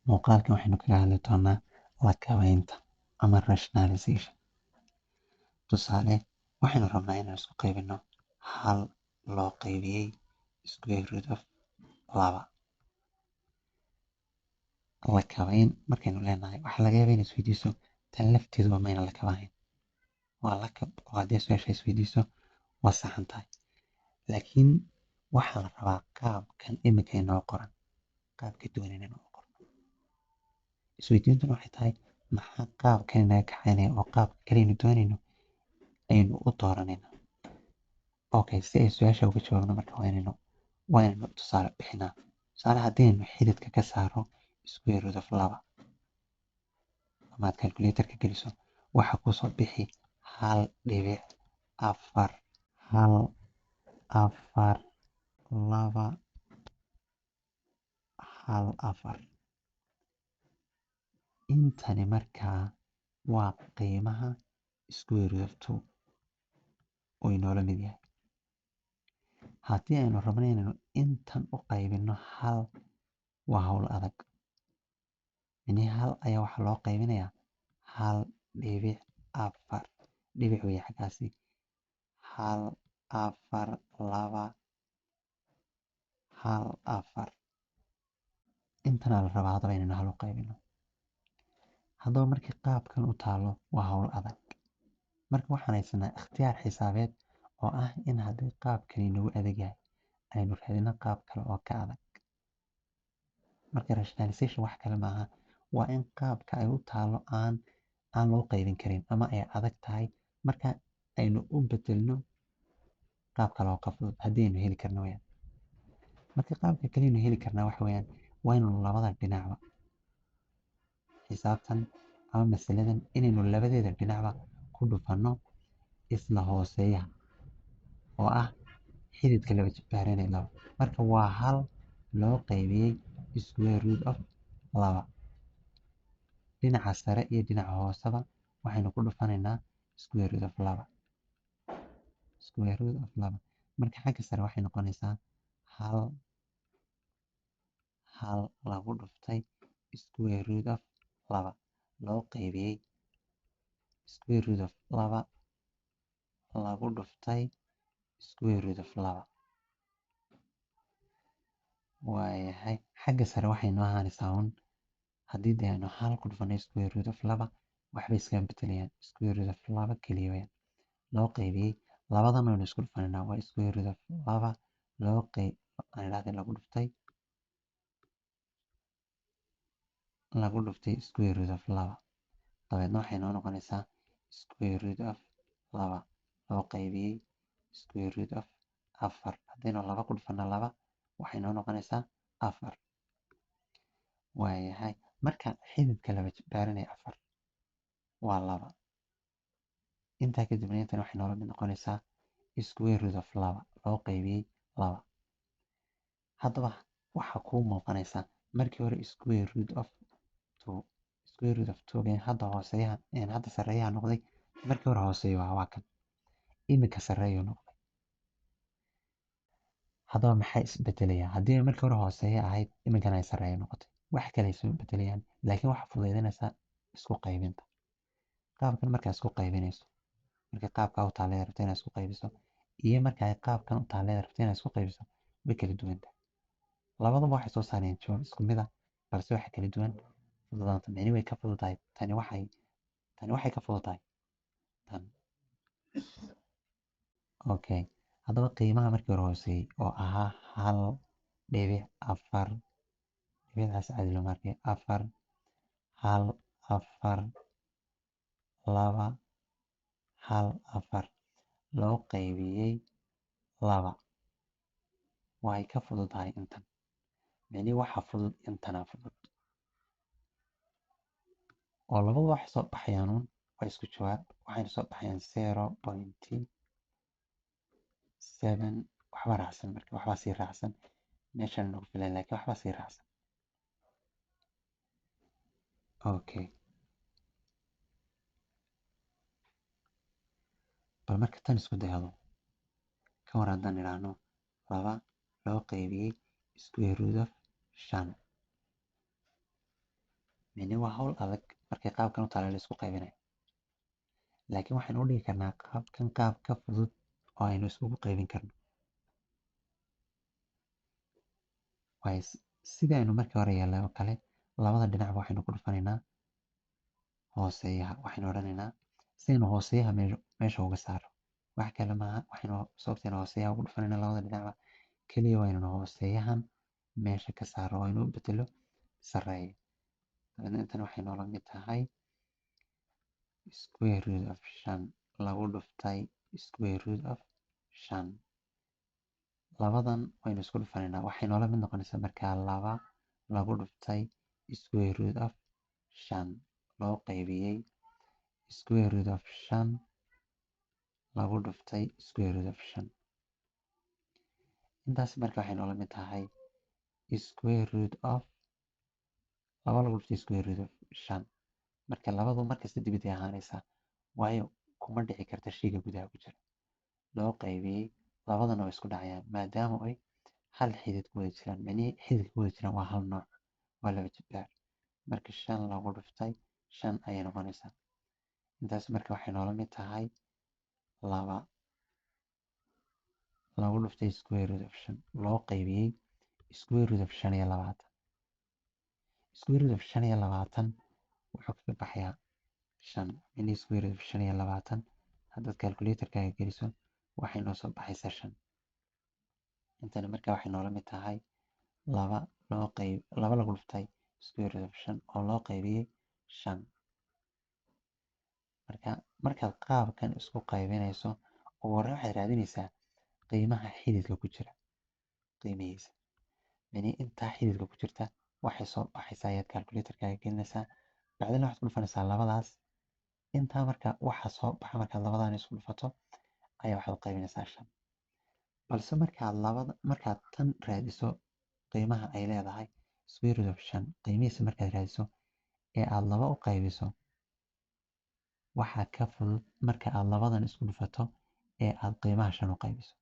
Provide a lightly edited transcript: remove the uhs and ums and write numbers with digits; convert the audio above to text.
Muuqaalkan waxaynu kaga hadli doonaa lakabaynta ama rationalization. Tusaale, waxaynu rabnaa inaan isku qaybino hal loo qaybiyey square root of 2. Lakabayn markaynu leenahay waxaa laga yaabaa inaad isweydiiso tan lafteeduba mayna lakabahayn. Waa lakab oo haddii su-aasha isweydiiso waa saxan tahay, laakiin waxaa la rabaa qaabkan imika inoo qoran, qaabka doonin inuu qorno. Isweydiintuna waxay tahay maxaa qaabkan inaga kaxaynaya oo qaabka kaleynu doonayno aynu u dooranayna. Okay, si ay su-aasha uga jawaabno marka waa inaynu tusaale bixinaa. Tusaale haddii aynu xididka ka saaro square root of 2 amaad calculatorka geliso, waxa kusoo bixi 1.4 1.4 intani markaa waa qiimaha square root of 2 oo inoola mid yahay. Haddii aynu rabno inaynu intan u qaybino hal, waa hawl adag. Hal ayaa waxaa loo qaybinayaa 1.4 dhibic weeye xaggaasi 1.4 intana la rabaa haddaba inaynu hal u qaybino. Haddaba markii qaabkan u taalo waa hawl adag. Marka waxaan haysanaa ikhtiyaar xisaabeed oo ah in haddii qaabkani nagu adag yahay aynu raadino qaab kale oo ka adag. Marka rationalization wax kale maaha, waa in qaabka ay u taalo aan loo qaybin karin ama ay adag tahay, marka aynu u bedelno qaab kale oo ka fudud haddii aynu heli karno wayaan. Marka qaabka kale aynu heli karnaa waxa weeyaan waa inaynu labada dhinacba xisaabtan ama masaladan inaynu labadeeda dhinacba ku dhufano isla hooseeyaha oo ah xididka laba jibaaranee 2. Marka waa hal loo qaybiyey square root of 2. Dhinaca sare iyo dhinaca hooseba waxaynu ku dhufanaynaa square root of 2. Square root of 2. Marka xagga sare waxay noqonaysaa hal lagu dhuftay square root of 2 loo qaybiyey square root of 2 lagu dhuftay square root of 2. Waayahay, xagga sare waxay noo ahaanaysaa haddii dee aynu hal ku dhufanay square root of 2 waxbay iskaga bedelayaan square root of 2 keliya wayaan loo qaybiyey labadan aynu isku dhufanaynaa waa square root of 2 loo lagu dhuftay square root of 2. Dabeedna waxay noo noqonaysaa square root of 2 loo qaybiyey square root of 4. haddaynu 2 ku dhufana 2 waxay noo noqonaysaa 4. Waayahay, marka xididka laba jibaaranee 4 waa 2. Intaa kadibna intan waxay noola mid noqonaysaa square root of 2 loo qaybiyey 2. Haddaba waxaa kuu muuqanaysaa markii hore square root of 2 hadda hooseeyaha hadda sareeyaha noqday. Markii hore hooseeyo waa kan, imika sareeyo noqday. Haddaba maxay isbedelayaa haddii markii hore hooseeya ahayd imikana ay sareeyo noqotay? Wax kale isma bedelayaan, laakiin waxaa fududeynaysaa isku qaybinta. Qaabkan markaa isku qaybinayso, marka qaabka u taaleed rabto inaad isku qaybiso iyo marka ay qaabkan u taaleed rabto inaad isku qaybiso way kala duwan tahay. Labaduba waxay soo saareen jawaab isku mid ah, balse waxay kala duwan fududaanta. Micni way ka fududahay tani waxay ka fududahay tan. Okay, haddaba qiimaha markii hore hooseeyey oo ahaa 1.4 dhibicdaas cadilo markay 4 1.4 2 1.4 loo qaybiyey 2 way ka fududahay intan. Micni waxa fudud intana fudud oo labadu waxay soo baxayaan waa isku jawaab. Waxayna soo baxayaan 0.7 waxba raacsan, marka waxba sii raacsan meeshan nagu filan, laakiin waxba sii raacsan. Okay, bal marka tan isku dayado ka war haddaan idhaahno 2 loo qaybiyey square root of 5. micni waa hawl adag markay qaabkan u taala la isku qaybinayo. Laakiin waxaynu u dhigi karnaa qaabkan qaab ka fudud oo aynu isugu qaybin karno. Waayo sidii aynu markii hore yeelnay oo kale labada dhinacba waxaynu ku dhufanaynaa hooseeyaha. Waxaynu odhanaynaa sidaynu hooseeyaha meesha uga saaro wax kale maaha, waxaynu sababtaynu hooseeyaha ugu dhufanaynaa labada dhinacba keliya waa inaynu hooseeyahan meesha ka saaro oo aynu u bedelo sarreeyo. dabeedna intan waxay noola mid tahay square root of 5 lagu dhuftay square root of 5. labadan waynu isku dhufanaynaa waxay noola mid noqonaysaa markaa 2 lagu dhuftay square root of 5 loo qaybiyey square root of 5 lagu dhuftay square root of 5. intaas marka waxay noola mid tahay square root of 2 lagu dhuftay square root of 5. marka labadu markasta dibadda ahaanaysaa waayo kuma dhici karta shayga gudaha ku jira loo qaybiyey labadana way isku dhacayaan maadaama ay hal xidid ku wada jiraan. micnihii xididka ku wada jiraan waa hal nooc, waa laba jibbaar. marka 5 lagu dhuftay 5 ayay noqonaysaa. intaas marka waxay noola mid tahay 2 lagu dhuftay square root of 5 loo qaybiyey square root of 25. square root of 25 wuxuu kaga baxayaa 5. micnihii square root of 25 haddaad calculatorkaaga geliso waxay noo soo baxaysaa 5. intana marka waxay noola mid tahay 2 lagu dhuftay square root of 5 oo loo qaybiyey 5. markaad qaabkan isku qaybinayso ugu horreyn waxaad raadinaysaa qiimaha xididka ku jira qiimihiisa. micnihii intaa xididka ku jirta waxay soo baxaysaa ayaad calculatorkaaga gelinaysaa bacdina waxaad ku dhufanaysaa labadaas. intaa marka waxa soo baxa markaad labadan isku dhufato ayaa waxaad u qaybinaysaa 5. balse markaad tan raadiso qiimaha ay leedahay square root of 5 qiimihiisa markaad raadiso ee aad 2 u qaybiso waxaa ka fudud marka aad labadan isku dhufato ee aad qiimaha 5 u qaybiso.